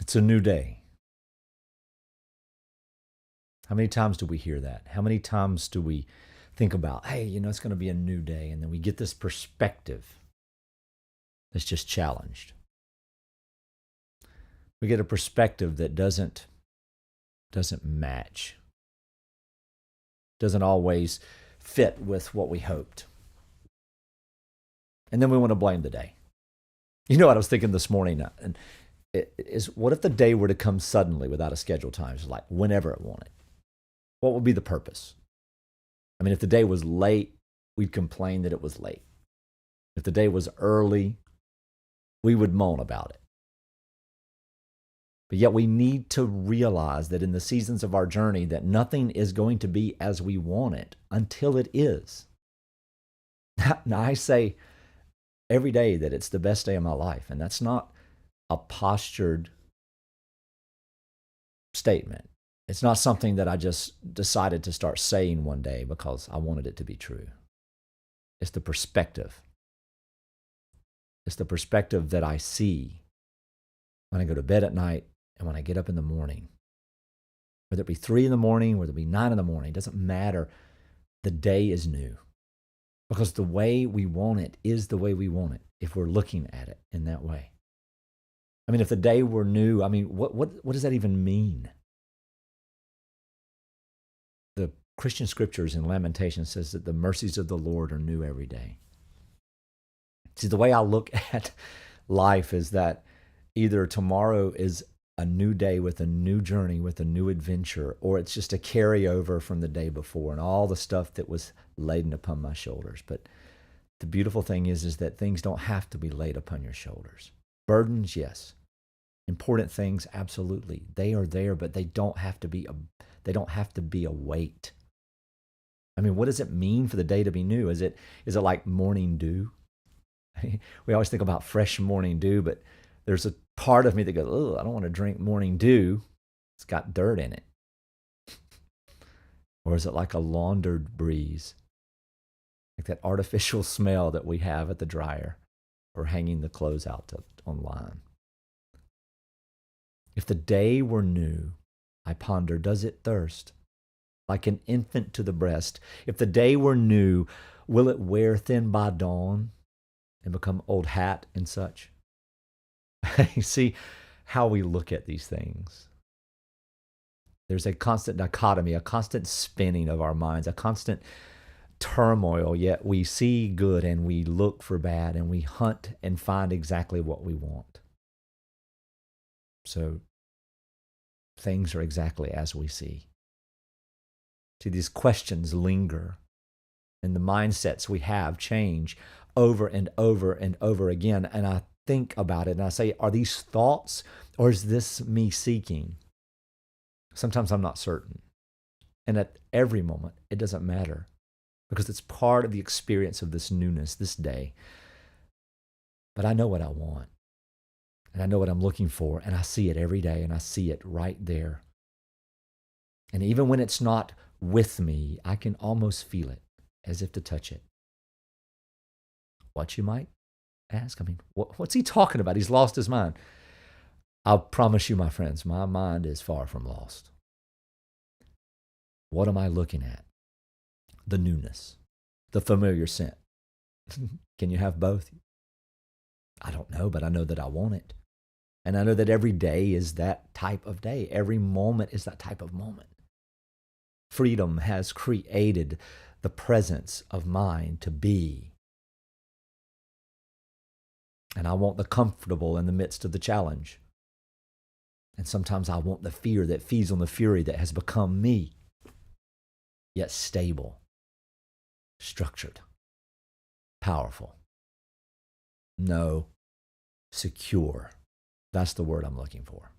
It's a new day. How many times do we hear that? How many times do we think about, hey, it's going to be a new day? And then we get this perspective that's just challenged. We get a perspective that doesn't match, doesn't always fit with what we hoped. And then we want to blame the day. You know what I was thinking this morning? And what if the day were to come suddenly without a scheduled time, just like whenever it wanted? What would be the purpose? I mean, if the day was late, we'd complain that it was late. If the day was early, we would moan about it. But yet we need to realize that in the seasons of our journey that nothing is going to be as we want it until it is. Now I say every day that it's the best day of my life, and that's not a postured statement. It's not something that I just decided to start saying one day because I wanted it to be true. It's the perspective. It's the perspective that I see when I go to bed at night and when I get up in the morning. Whether it be 3 in the morning, whether it be 9 in the morning, it doesn't matter. The day is new because the way we want it is the way we want it if we're looking at it in that way. I mean, if the day were new, I mean, what does that even mean? The Christian scriptures in Lamentation says that the mercies of the Lord are new every day. See, the way I look at life is that either tomorrow is a new day with a new journey, with a new adventure, or it's just a carryover from the day before and all the stuff that was laden upon my shoulders. But the beautiful thing is that things don't have to be laid upon your shoulders. Burdens, yes. Important things, absolutely. They are there, but they don't have to be a weight. I mean, what does it mean for the day to be new? Is it like morning dew? We always think about fresh morning dew, but there's a part of me that goes, oh, I don't want to drink morning dew. It's got dirt in it. Or is it like a laundered breeze? Like that artificial smell that we have at the dryer or hanging the clothes out online. If the day were new, I ponder, does it thirst? Like an infant to the breast. If the day were new, will it wear thin by dawn and become old hat and such? You see how we look at these things. There's a constant dichotomy, a constant spinning of our minds, a constant turmoil, yet we see good and we look for bad and we hunt and find exactly what we want. So things are exactly as we see. See, these questions linger and the mindsets we have change over and over and over again. And I think about it and I say, are these thoughts or is this me seeking? Sometimes I'm not certain. And at every moment, it doesn't matter because it's part of the experience of this newness, this day. But I know what I want and I know what I'm looking for and I see it every day and I see it right there. And even when it's not with me, I can almost feel it as if to touch it. What, you might ask? I mean, what's he talking about? He's lost his mind. I'll promise you, my friends, my mind is far from lost. What am I looking at? The newness, the familiar scent. Can you have both? I don't know, but I know that I want it. And I know that every day is that type of day. Every moment is that type of moment. Freedom has created the presence of mind to be. And I want the comfortable in the midst of the challenge. And sometimes I want the fear that feeds on the fury that has become me, yet stable, structured, powerful. No, secure. That's the word I'm looking for.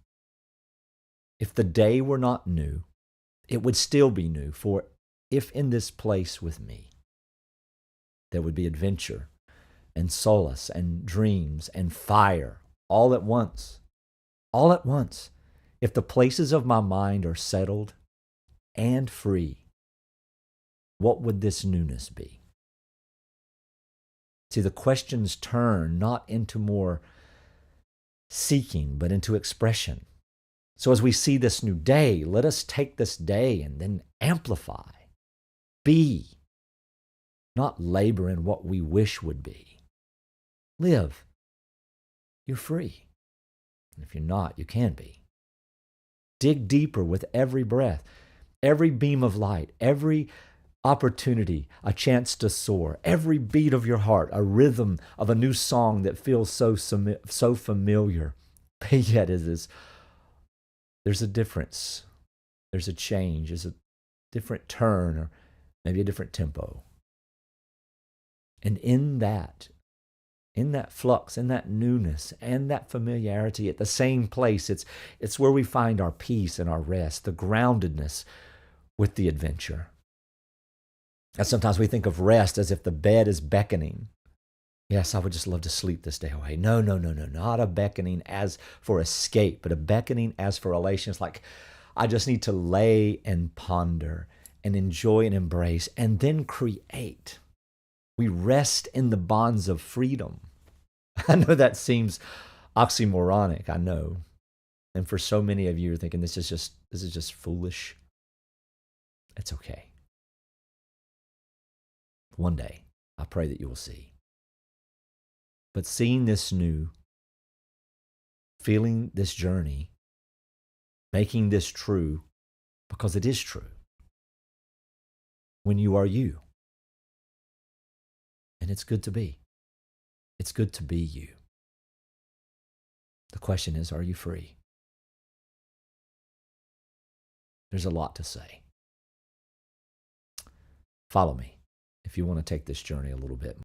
If the day were not new, it would still be new, for if in this place with me, there would be adventure and solace and dreams and fire all at once. All at once. If the places of my mind are settled and free, what would this newness be? See, the questions turn not into more seeking, but into expression. So as we see this new day, let us take this day and then amplify. Be, not labor in what we wish would be. Live. You're free. And if you're not, you can be. Dig deeper with every breath, every beam of light, every opportunity, a chance to soar, every beat of your heart, a rhythm of a new song that feels so familiar. But yet there's a difference. There's a change. There's a different turn, or maybe a different tempo. And in that flux, in that newness and that familiarity at the same place, it's where we find our peace and our rest, the groundedness with the adventure. And sometimes we think of rest as if the bed is beckoning. Yes, I would just love to sleep this day away. No, not a beckoning as for escape, but a beckoning as for elation. It's like, I just need to lay and ponder and enjoy and embrace and then create. We rest in the bonds of freedom. I know that seems oxymoronic, I know. And for so many of you, you're thinking this is just foolish. It's okay. One day, I pray that you will see. But seeing this new, feeling this journey, making this true, because it is true, when you are you. And it's good to be. It's good to be you. The question is, are you free? There's a lot to say. Follow me if you want to take this journey a little bit